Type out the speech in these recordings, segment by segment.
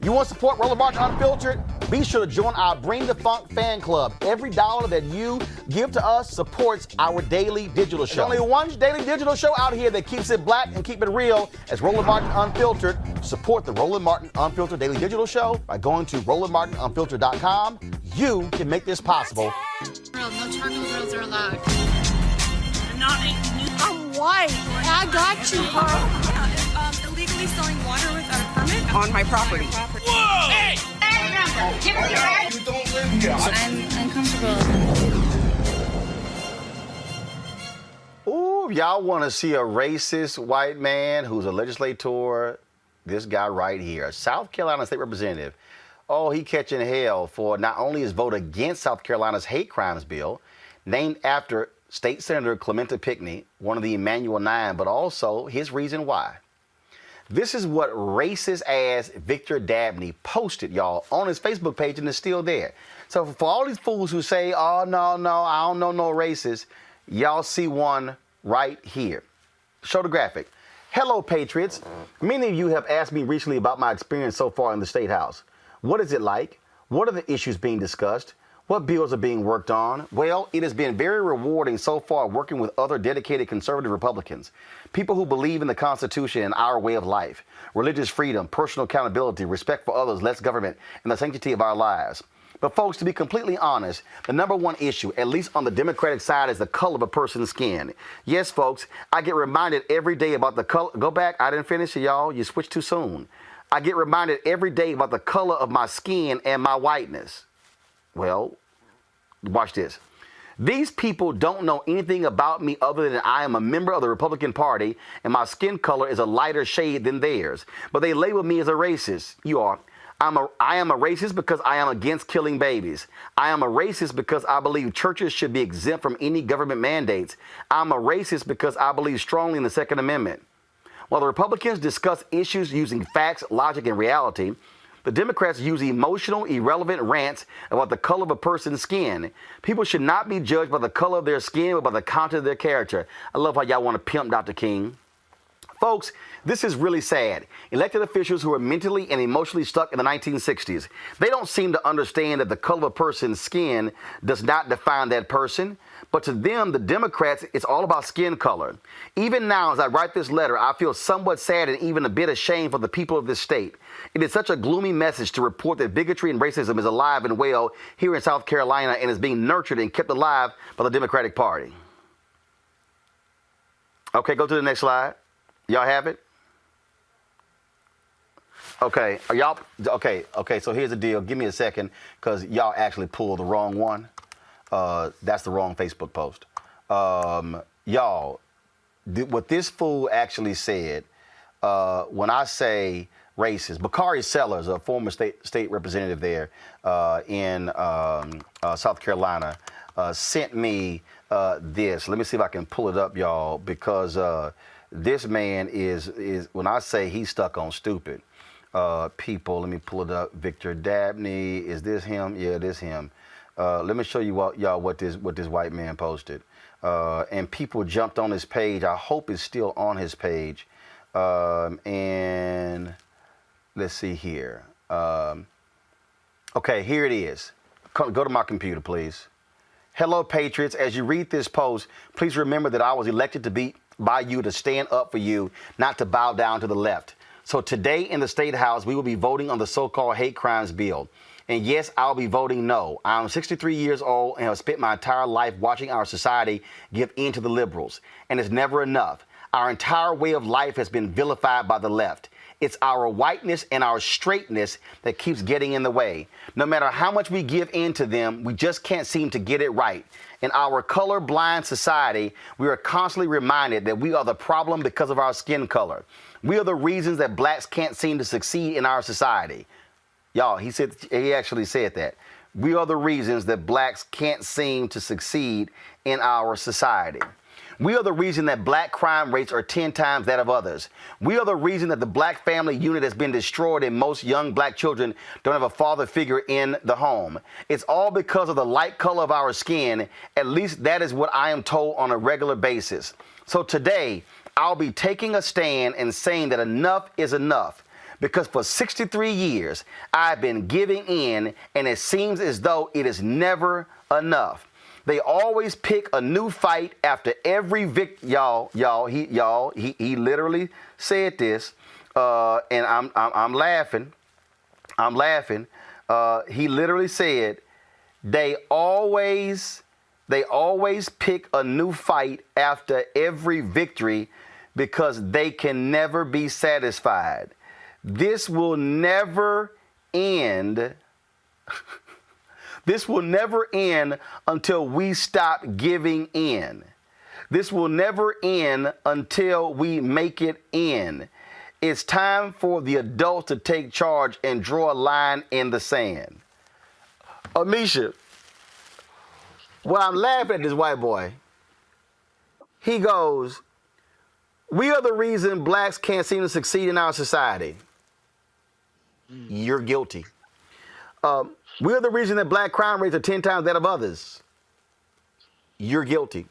You want to support Roland Martin Unfiltered? Be sure to join our Bring the Funk fan club. Every dollar that you give to us supports our daily digital show. There's only one daily digital show out here that keeps it black and keep it real as Roland Martin Unfiltered. Support the Roland Martin Unfiltered daily digital show by going to RolandMartinUnfiltered.com. You can make this possible. No charcoal grills are allowed. I'm white. I got you, huh? Illegally selling water without a permit on my property. Whoa! Hey! Give us your right. You don't live here. I'm uncomfortable. Ooh, y'all want to see a racist white man who's a legislator? This guy right here, a South Carolina state representative. Oh, he catching hell for not only his vote against South Carolina's hate crimes bill, named after State Senator Clementa Pinckney, one of the Emanuel 9, but also his reason why. This is what racist-ass Victor Dabney posted, y'all, on his Facebook page, and it's still there. So for all these fools who say, oh, no, I don't know no racist, y'all see one right here. Show the graphic. Hello, Patriots. Many of you have asked me recently about my experience so far in the State House. What is it like? What are the issues being discussed? What bills are being worked on? Well, it has been very rewarding so far working with other dedicated conservative Republicans, people who believe in the Constitution and our way of life, religious freedom, personal accountability, respect for others, less government, and the sanctity of our lives. But folks, to be completely honest, the number one issue, at least on the Democratic side, is the color of a person's skin. Yes, folks, I get reminded every day about the color. Go back, I didn't finish it, y'all. You switched too soon. I get reminded every day about the color of my skin and my whiteness. Well, watch this. These people don't know anything about me other than I am a member of the Republican Party and my skin color is a lighter shade than theirs. But they label me as a racist. You are. I am a racist because I am against killing babies. I am a racist because I believe churches should be exempt from any government mandates. I'm a racist because I believe strongly in the Second Amendment. While the Republicans discuss issues using facts, logic, and reality, the Democrats use emotional, irrelevant rants about the color of a person's skin. People should not be judged by the color of their skin, but by the content of their character. I love how y'all want to pimp Dr. King. Folks, this is really sad. Elected officials who are mentally and emotionally stuck in the 1960s, they don't seem to understand that the color of a person's skin does not define that person. But to them, the Democrats, it's all about skin color. Even now, as I write this letter, I feel somewhat sad and even a bit ashamed for the people of this state. It is such a gloomy message to report that bigotry and racism is alive and well here in South Carolina and is being nurtured and kept alive by the Democratic Party. Okay, go to the next slide. Y'all have it? Okay, are y'all, okay, so here's the deal. Give me a second, because y'all actually pulled the wrong one. That's the wrong Facebook post. Y'all, what this fool actually said, when I say racist, Bakari Sellers, a former state representative there in South Carolina, sent me this. Let me see if I can pull it up, y'all, because this man is, when I say he's stuck on stupid, people, let me pull it up. Victor Dabney, is this him? Yeah, this him. Let me show you what this white man posted. And people jumped on his page. I hope it's still on his page. And let's see here. Okay, here it is. Go to my computer, please. Hello, Patriots. As you read this post, please remember that I was elected by you to stand up for you, not to bow down to the left. So today in the State House, we will be voting on the so-called hate crimes bill. And yes, I'll be voting no. I'm 63 years old and have spent my entire life watching our society give in to the liberals. And it's never enough. Our entire way of life has been vilified by the left. It's our whiteness and our straightness that keeps getting in the way. No matter how much we give in to them, we just can't seem to get it right. In our color-blind society, we are constantly reminded that we are the problem because of our skin color. We are the reasons that blacks can't seem to succeed in our society. Y'all, he actually said that. We are the reasons that blacks can't seem to succeed in our society. We are the reason that black crime rates are 10 times that of others. We are the reason that the black family unit has been destroyed and most young black children don't have a father figure in the home. It's all because of the light color of our skin. At least that is what I am told on a regular basis. So today, I'll be taking a stand and saying that enough is enough. because for 63 years I've been giving in, and it seems as though it is never enough. They always pick a new fight after every he literally said this, and I'm laughing. He literally said they always pick a new fight after every victory because they can never be satisfied. This will never end. This will never end until we stop giving in. This will never end until we make it end. It's time for the adults to take charge and draw a line in the sand. Amisha, well, I'm laughing at this white boy. He goes, we are the reason blacks can't seem to succeed in our society. You're guilty. We are the reason that black crime rates are 10 times that of others. You're guilty.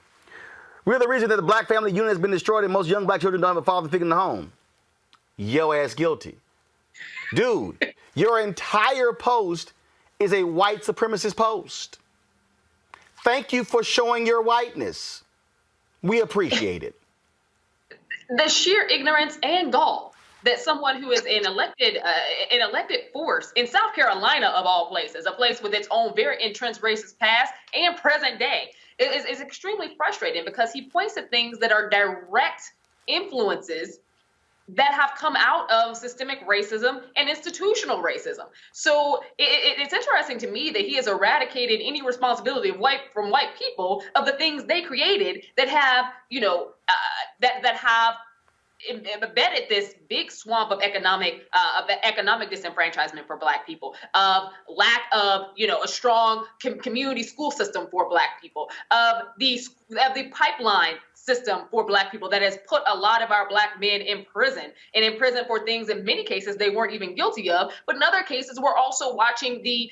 We're the reason that the black family unit has been destroyed and most young black children don't have a father figure in the home. Yo ass guilty. Dude, your entire post is a white supremacist post. Thank you for showing your whiteness. We appreciate it. The sheer ignorance and gall that someone who is an elected force in South Carolina, of all places, a place with its own very entrenched racist past and present day, is extremely frustrating because he points to things that are direct influences that have come out of systemic racism and institutional racism. So it's interesting to me that he has eradicated any responsibility from white people of the things they created that have, that have embedded this big swamp of economic disenfranchisement for black people, of lack of a strong community school system for black people, of the pipeline system for black people that has put a lot of our black men in prison for things in many cases they weren't even guilty of, but in other cases we're also watching the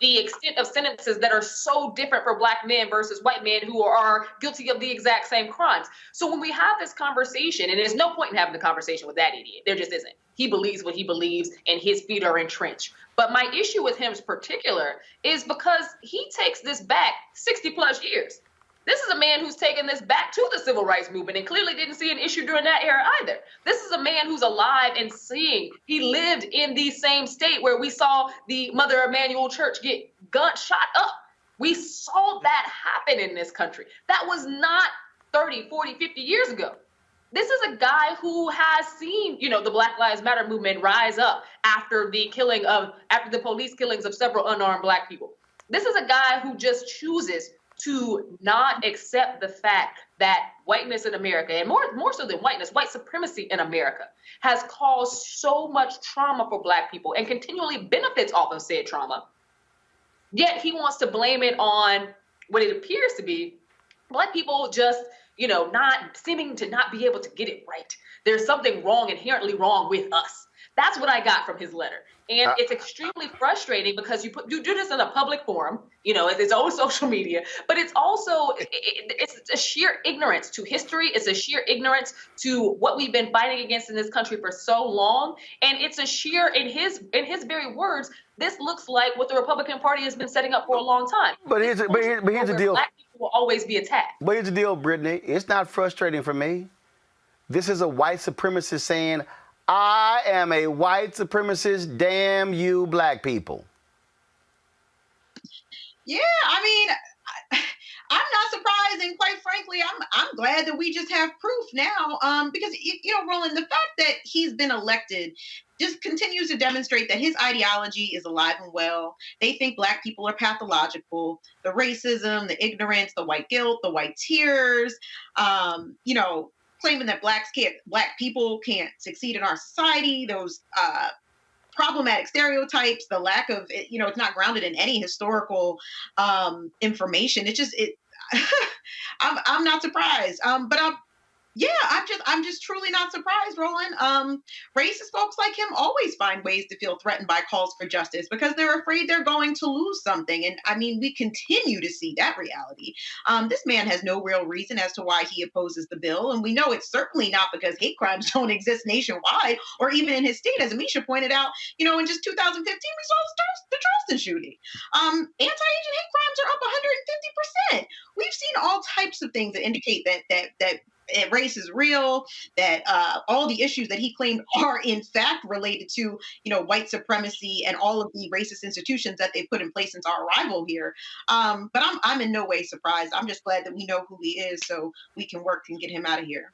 extent of sentences that are so different for black men versus white men who are guilty of the exact same crimes. So when we have this conversation, and there's no point in having the conversation with that idiot, there just isn't. He believes what he believes and his feet are entrenched. But my issue with him in particular is because he takes this back 60 plus years. This is a man who's taken this back to the civil rights movement and clearly didn't see an issue during that era either. This is a man who's alive and seeing. He lived in the same state where we saw the Mother Emanuel Church get shot up. We saw that happen in this country. That was not 30, 40, 50 years ago. This is a guy who has seen, the Black Lives Matter movement rise up after the police killings of several unarmed black people. This is a guy who just chooses to not accept the fact that whiteness in America, and more so than whiteness, white supremacy in America, has caused so much trauma for black people and continually benefits off of said trauma. Yet he wants to blame it on what it appears to be black people just, not seeming to not be able to get it right. There's something wrong, inherently wrong with us. That's what I got from his letter. And it's extremely frustrating because you do this in a public forum, it's own social media, but it's also, it's a sheer ignorance to history. It's a sheer ignorance to what we've been fighting against in this country for so long. And it's a sheer, in his very words, this looks like what the Republican Party has been setting up for a long time. But here's the deal. Black people will always be attacked. But here's the deal, Brittany. It's not frustrating for me. This is a white supremacist saying, I am a white supremacist, damn you black people. Yeah, I mean, I'm not surprised, and quite frankly, I'm glad that we just have proof now, because, Roland, the fact that he's been elected just continues to demonstrate that his ideology is alive and well. They think black people are pathological. The racism, the ignorance, the white guilt, the white tears, claiming that black people can't succeed in our society, those problematic stereotypes, the lack of, it's not grounded in any historical information. I'm not surprised. But Yeah, I'm just truly not surprised, Roland. Racist folks like him always find ways to feel threatened by calls for justice because they're afraid they're going to lose something. And I mean, we continue to see that reality. This man has no real reason as to why he opposes the bill, and we know it's certainly not because hate crimes don't exist nationwide or even in his state, as Amisha pointed out. In just 2015, we saw the Charleston shooting. Anti-Asian hate crimes are up 150%. We've seen all types of things that indicate that race is real, that all the issues that he claimed are in fact related to, white supremacy and all of the racist institutions that they put in place since our arrival here. But I'm in no way surprised. I'm just glad that we know who he is so we can work and get him out of here.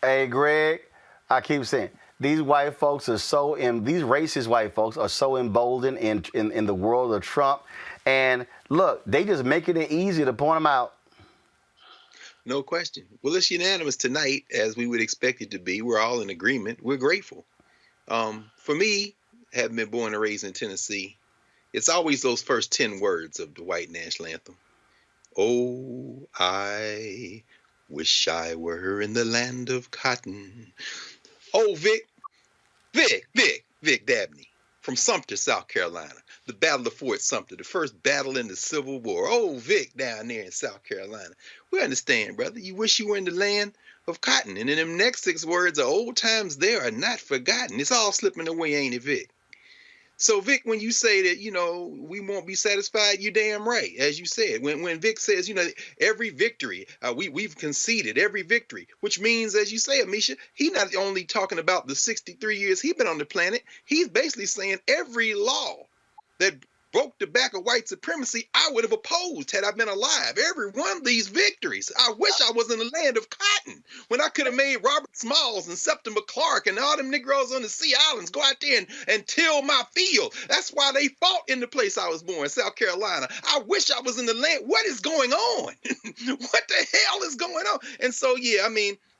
Hey, Greg, I keep saying, these white folks are these racist white folks are so emboldened in the world of Trump. And look, they just making it easy to point them out. No question. Well, it's unanimous tonight, as we would expect it to be. We're all in agreement. We're grateful. For me, having been born and raised in Tennessee, it's always those first 10 words of the white national anthem. Oh, I wish I were in the land of cotton. Oh, Vic Dabney from Sumter, South Carolina. The Battle of Fort Sumter, the first battle in the Civil War. Oh, Vic down there in South Carolina. We understand, brother. You wish you were in the land of cotton. And in them next 6 words, the old times there are not forgotten. It's all slipping away, ain't it, Vic? So, Vic, when you say that, we won't be satisfied, you're damn right. As you said, when Vic says, every victory, we've conceded every victory, which means, as you say, Amisha, he's not only talking about the 63 years he's been on the planet. He's basically saying every law that broke the back of white supremacy, I would have opposed had I been alive. Every one of these victories. I wish I was in the land of cotton when I could have made Robert Smalls and Septimus Clark and all them Negroes on the Sea Islands go out there and till my field. That's why they fought in the place I was born, South Carolina. I wish I was in the land. What is going on? What the hell is going on? And so,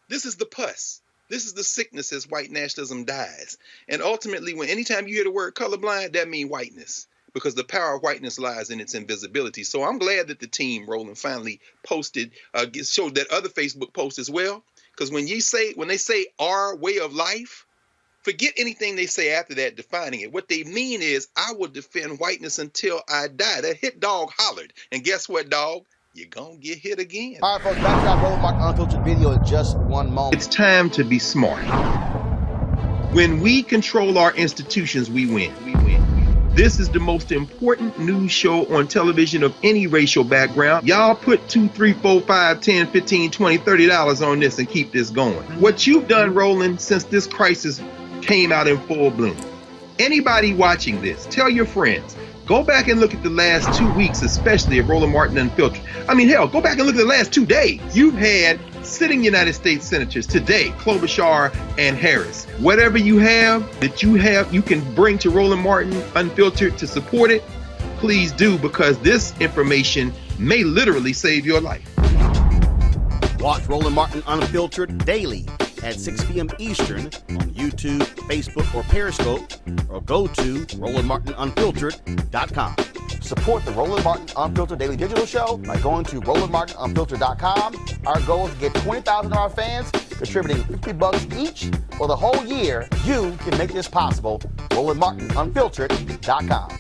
this is the pus. This is the sickness as white nationalism dies. And ultimately, anytime you hear the word colorblind, that means whiteness, because the power of whiteness lies in its invisibility. So I'm glad that the team, Roland, finally posted, showed that other Facebook post as well. Because when they say our way of life, forget anything they say after that defining it. What they mean is, I will defend whiteness until I die. That hit dog hollered. And guess what, dog? You're going to get hit again. All right, folks, back to our Roland Martin Unfiltered video in just one moment. It's time to be smart. When we control our institutions, we win. This is the most important news show on television of any racial background. Y'all put $2, $3, $4, $5, $10, $15, $20, $30 on this and keep this going. What you've done, Roland, since this crisis came out in full bloom. Anybody watching this, tell your friends. Go back and look at the last 2 weeks, especially of Roland Martin Unfiltered. Go back and look at the last 2 days. You've had sitting United States senators today, Klobuchar and Harris. Whatever you can bring to Roland Martin Unfiltered to support it, please do, because this information may literally save your life. Watch Roland Martin Unfiltered daily at 6 p.m. Eastern on YouTube, Facebook, or Periscope, or go to RolandMartinUnfiltered.com. Support the Roland Martin Unfiltered Daily Digital Show by going to RolandMartinUnfiltered.com. Our goal is to get 20,000 of our fans contributing $50 each for the whole year. You can make this possible. RolandMartinUnfiltered.com.